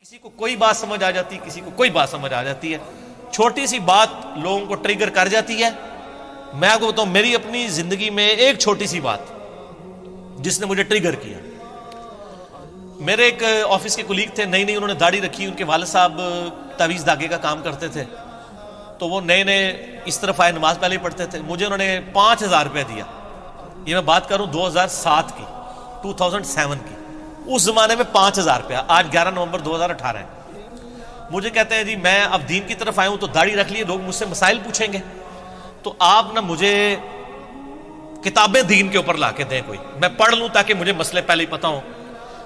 کسی کو کوئی بات سمجھ آ جاتی ہے، کسی کو کوئی بات سمجھ آ جاتی ہے، چھوٹی سی بات لوگوں کو ٹریگر کر جاتی ہے۔ میں آپ کو بتاؤں، میری اپنی زندگی میں ایک چھوٹی سی بات جس نے مجھے ٹریگر کیا، میرے ایک آفس کے کولیگ تھے، نئی انہوں نے داڑھی رکھی، ان کے والد صاحب تعویذ دھاگے کا کام کرتے تھے، تو وہ نئے اس طرف آئے، نماز پہلے ہی پڑھتے تھے، مجھے انہوں نے 5,000 روپے دیا۔ یہ میں بات کروں 2007 کی، 2007 کی، اس زمانے میں 5,000 روپیہ، آج 11 نومبر 2018 ہے۔ مجھے کہتے ہیں جی میں اب دین کی طرف آیا ہوں تو داڑھی رکھ لیے، لوگ مجھ سے مسائل پوچھیں گے، تو آپ نہ مجھے کتابیں دین کے اوپر لا کے دیں، کوئی میں پڑھ لوں تاکہ مجھے مسئلے پہلے ہی پتہ ہوں۔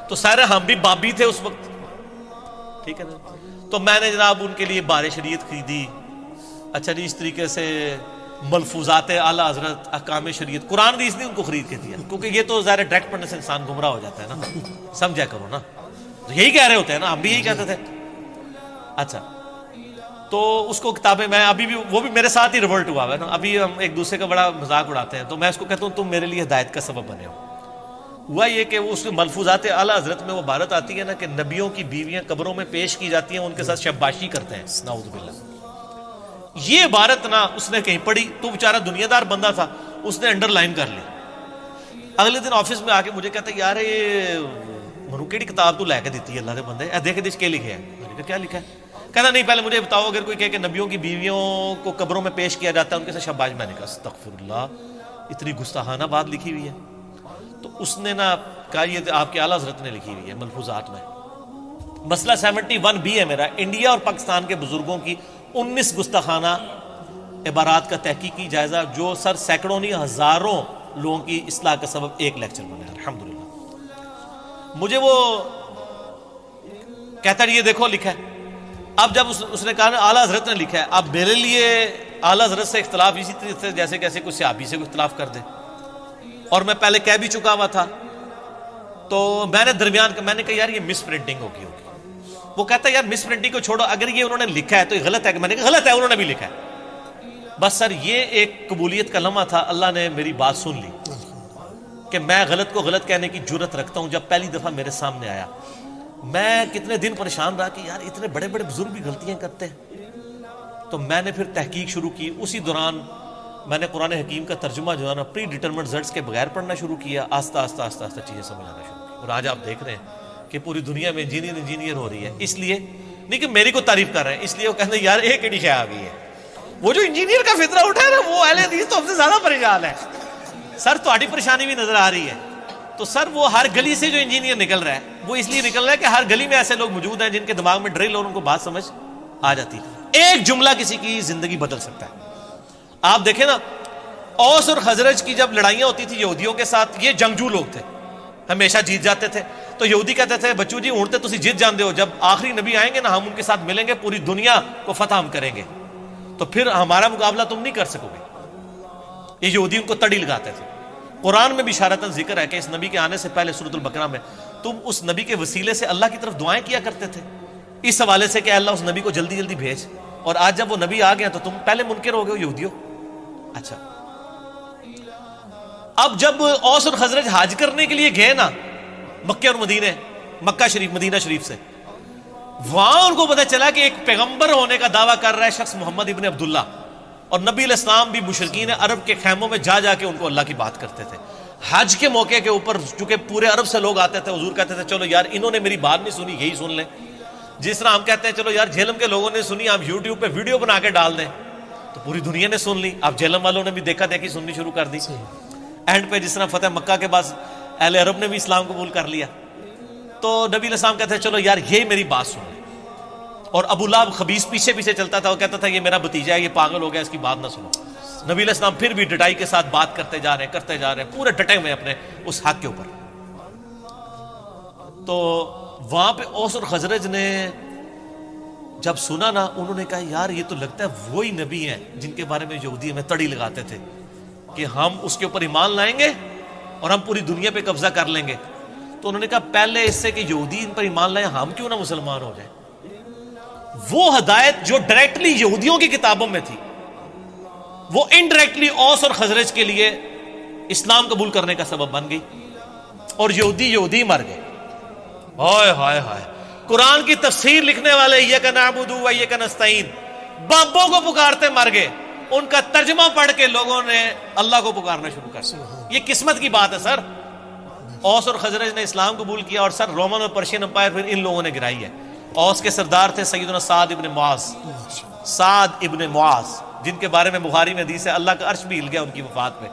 تو سارے ہم بھی بابی تھے اس وقت، ٹھیک ہے نا، تو میں نے جناب ان کے لیے بار شریعت خریدی، اچھا جی اس طریقے سے ملفوظات اعلیٰ حضرت، احکام شریعت، قرآن حدیث نہیں ان کو خرید کے دیا، کیونکہ یہ تو ظاہر ڈائریکٹ پڑھنے سے انسان گمراہ ہو جاتا ہے نا، سمجھا کرو نا، تو یہی کہہ رہے ہوتے ہیں نا، ہم بھی یہی کہتے تھے۔ اچھا تو اس کو کتابیں، میں ابھی بھی، وہ بھی میرے ساتھ ہی ریورٹ ہوا ہے نا، ابھی ہم ایک دوسرے کا بڑا مذاق اڑاتے ہیں، تو میں اس کو کہتا ہوں تم میرے لیے ہدایت کا سبب بنے ہو۔ ہوا یہ کہ وہ اس ملفوظات اعلیٰ حضرت میں وہ عبارت آتی ہے نا کہ نبیوں کی بیویاں قبروں میں پیش کی جاتی ہیں، ان کے ساتھ شباشی کرتے ہیں، نعوذ باللہ۔ یہ عبارت نا اس نے کہیں پڑھی، تو بیچارہ دنیا دار بندہ تھا، اس نے انڈر لائن کر لی۔ اگلے دن آفس میں آ کے مجھے کہتا ہے یار یہ منو کیڑی کتاب تو لے کے دیتی ہے اللہ کے بندے، دیکھ دیکھ کے لکھے ہے۔ میں نے کہا کیا لکھا ہے؟ کہنا نہیں پہلے مجھے بتاؤ، اگر کوئی کہے کہ نبیوں کی بیویوں کو قبروں میں پیش کیا جاتا ہے ان کے ساتھ شاباش، میں نے کہا استغفر اللہ، اتنی گستاخانہ بات لکھی ہوئی ہے؟ تو اس نے نا کہا یہ آپ کے اعلیٰ حضرت نے لکھی ہوئی ہے ملفوظات میں۔ مسئلہ 71B ہے میرا، انڈیا اور پاکستان کے بزرگوں کی 19 گستاخانہ عبارات کا تحقیقی جائزہ، جو سر سینکڑوں نہیں ہزاروں لوگوں کی اصلاح کا سبب ایک لیکچر بنا، الحمدللہ۔ مجھے وہ کہتا ہے یہ دیکھو لکھا ہے۔ اب جب اس نے کہا نا اعلیٰ حضرت نے لکھا ہے، اب میرے لیے اعلیٰ حضرت سے اختلاف اسی طریقے سے جیسے کیسے کوئی صحابی سے کوئی اختلاف کر دے، اور میں پہلے کہہ بھی چکا ہوا تھا، تو میں نے درمیان میں نے کہا یار یہ مس پرنٹنگ ہوگی۔ وہ کہتا ہے یار مس پرنٹنگ کو چھوڑو، اگر یہ انہوں نے لکھا ہے تو یہ غلط ہے، کہ میں نے کہا غلط ہے، انہوں نے بھی لکھا ہے۔ بس سر یہ ایک قبولیت کا لمحہ تھا، اللہ نے میری بات سن لی کہ میں غلط کو غلط کہنے کی جرت رکھتا ہوں۔ جب پہلی دفعہ میرے سامنے آیا، میں کتنے دن پریشان رہا کہ یار اتنے بڑے بڑے بزرگ بھی غلطیاں کرتے ہیں، تو میں نے پھر تحقیق شروع کی۔ اسی دوران میں نے قرآن حکیم کا ترجمہ جو ہے نا پری ڈیٹرمنٹ ریزلٹس کے بغیر پڑھنا شروع کیا، آہستہ آہستہ آہستہ آہستہ چیزیں سمجھ آنا شروع کی، اور آج آپ دیکھ رہے ہیں کہ پوری دنیا میں انجینئر ہو رہی ہے۔ اس لیے نہیں کہ میری کو تعریف کر رہے ہیں، اس لیے وہ کہتے ہیں یار ایک ایڈی شے آ گئی ہے۔ وہ جو انجینئر کا فطرہ اٹھا ہے نا، وہ اہل حدیث تو ہم سے زیادہ پریشان ہے۔ سر تہاڈی پریشانی بھی نظر آ رہی ہے، تو سر وہ ہر گلی سے جو انجینئر نکل رہا ہے وہ اس لیے نکل رہا ہے کہ ہر گلی میں ایسے لوگ موجود ہیں جن کے دماغ میں ڈرل اور ان کو بات سمجھ آ جاتی ہے۔ ایک جملہ کسی کی زندگی بدل سکتا ہے۔ آپ دیکھیں نا، اوس اور خزرج کی جب لڑائیاں ہوتی تھی یہودیوں کے ساتھ، یہ جنگجو لوگ تھے، ہمیشہ جیت جاتے تھے، تو یہودی کہتے تھے بچو جی اونٹتے تسی جیت جاندے ہو، جب آخری نبی آئیں گے نا ہم ان کے ساتھ ملیں گے، پوری دنیا کو فتح ہم کریں گے، تو پھر ہمارا مقابلہ تم نہیں کر سکو گے۔ یہ یہودی ان کو تڑی لگاتے تھے۔ قرآن میں بھی اشارتاً ذکر ہے کہ اس نبی کے آنے سے پہلے سورۃ البقرہ میں تم اس نبی کے وسیلے سے اللہ کی طرف دعائیں کیا کرتے تھے، اس حوالے سے کہ اللہ اس نبی کو جلدی جلدی بھیج، اور آج جب وہ نبی آ گیا تو تم پہلے منکر ہو گئے یہودیوں۔ اچھا اب جب اوس اور خزرج حج کرنے کے لیے گئے نا مکہ اور مکہ شریف مدینہ شریف سے، وہاں ان کو پتہ چلا کہ ایک پیغمبر ہونے کا دعویٰ کر رہا ہے شخص محمد ابن عبداللہ، اور نبی علیہ السلام بھی مشرکین عرب کے خیموں میں جا کے ان کو اللہ کی بات کرتے تھے۔ حج کے موقع کے اوپر چونکہ پورے عرب سے لوگ آتے تھے، حضور کہتے تھے چلو یار انہوں نے میری بات نہیں سنی، یہی سن لیں۔ جس طرح ہم کہتے ہیں چلو یار جہلم کے لوگوں نے سنی، ہم یوٹیوب پہ ویڈیو بنا کے ڈال دیں، تو پوری دنیا نے سن لی، اب جہلم والوں نے بھی دیکھا دیکھی سننی شروع کر دی۔ اینڈ پہ جس طرح فتح مکہ کے بعد اہل عرب نے بھی اسلام قبول کر لیا، تو نبی علیہ السلام کہتے ہیں چلو یار یہ میری بات سن لیں، اور ابو لہب خبیث پیچھے پیچھے چلتا تھا، وہ کہتا تھا یہ میرا بھتیجا ہے، یہ پاگل ہو گیا، اس کی بات نہ سنو۔ نبی علیہ السلام پھر بھی ڈٹائی کے ساتھ بات کرتے جا رہے ہیں، پورے ڈٹے ہوئے اپنے اس حق کے اوپر۔ تو وہاں پہ اوس اور خزرج نے جب سنا نا، انہوں نے کہا یار یہ تو لگتا ہے وہی نبی ہیں جن کے بارے میں یہودی ہمیں تڑی لگاتے تھے کہ ہم اس کے اوپر ایمان لائیں گے اور ہم پوری دنیا پہ قبضہ کر لیں گے۔ تو انہوں نے کہا پہلے اس سے کہ یہودی ان پر ایمان لائیں، ہم کیوں نہ مسلمان ہو جائیں۔ وہ ہدایت جو ڈائریکٹلی یہودیوں کی کتابوں میں تھی، وہ انڈائریکٹلی اوس اور خزرج کے لیے اسلام قبول کرنے کا سبب بن گئی، اور یہودی مر گئے۔ ہائے ہائے ہائے، قرآن کی تفسیر لکھنے والے ایاک نعبد و ایاک نستعین بابوں کو پکارتے مر گئے، ان کا ترجمہ پڑھ کے لوگوں نے اللہ کو پکارنا شروع کر دیا۔ یہ قسمت کی بات ہے سر۔ اوس اور خزرج نے اسلام قبول کیا اور سر رومن اور پرشین امپائر پھر ان لوگوں نے گرائی ہے۔ اوس کے سردار تھے سیدنا سعد ابن معاذ، سعد ابن معاذ، جن کے بارے میں بخاری میں حدیث ہے اللہ کا عرش بھی ہل گیا ان کی وفات پہ۔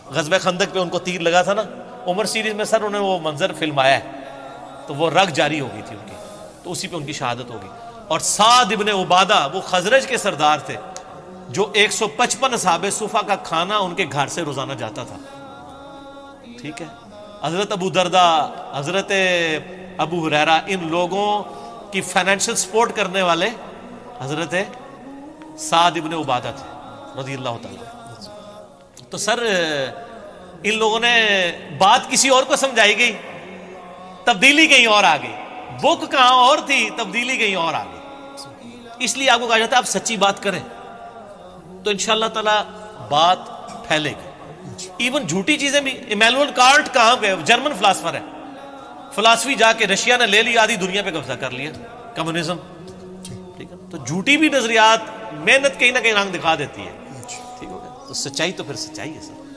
غزوہ خندق پہ ان کو تیر لگا تھا نا، عمر سیریز میں سر انہوں نے وہ منظر فلمایا ہے، تو وہ رگ جاری ہو گئی تھی ان کی، تو اسی پہ ان کی شہادت ہوگی۔ اور سعد ابن عبادہ وہ خزرج کے سردار تھے جو 155 اصحاب صفا کا کھانا ان کے گھر سے روزانہ جاتا تھا، ٹھیک ہے۔ حضرت ابو دردہ، حضرت ابو ہریرہ، ان لوگوں کی فائنینشل سپورٹ کرنے والے حضرت سعد ابن عبادہ تھے رضی اللہ تعالیٰ۔ تو سر ان لوگوں نے بات کسی اور کو سمجھائی گئی، تبدیلی کہیں اور آ گئی، بک کہاں اور تھی، تبدیلی کہیں اور آ گئی۔ اس لیے آپ کو کہا جاتا ہے آپ سچی بات کریں تو انشاءاللہ تعالیٰ بات پھیلے گی۔ ایون جھوٹی چیزیں بھی، ایمینوئل کانٹ کہاں گئے، جرمن فلاسفر ہے، فلاسفی جا کے رشیا نے لے لی، آدھی دنیا پہ قبضہ کر لیا، کمیونزم، ٹھیک ہے۔ تو جھوٹی بھی نظریات محنت کہیں نہ کہیں رنگ دکھا دیتی ہے، ٹھیک ہو گیا۔ تو سچائی تو پھر سچائی ہے سر۔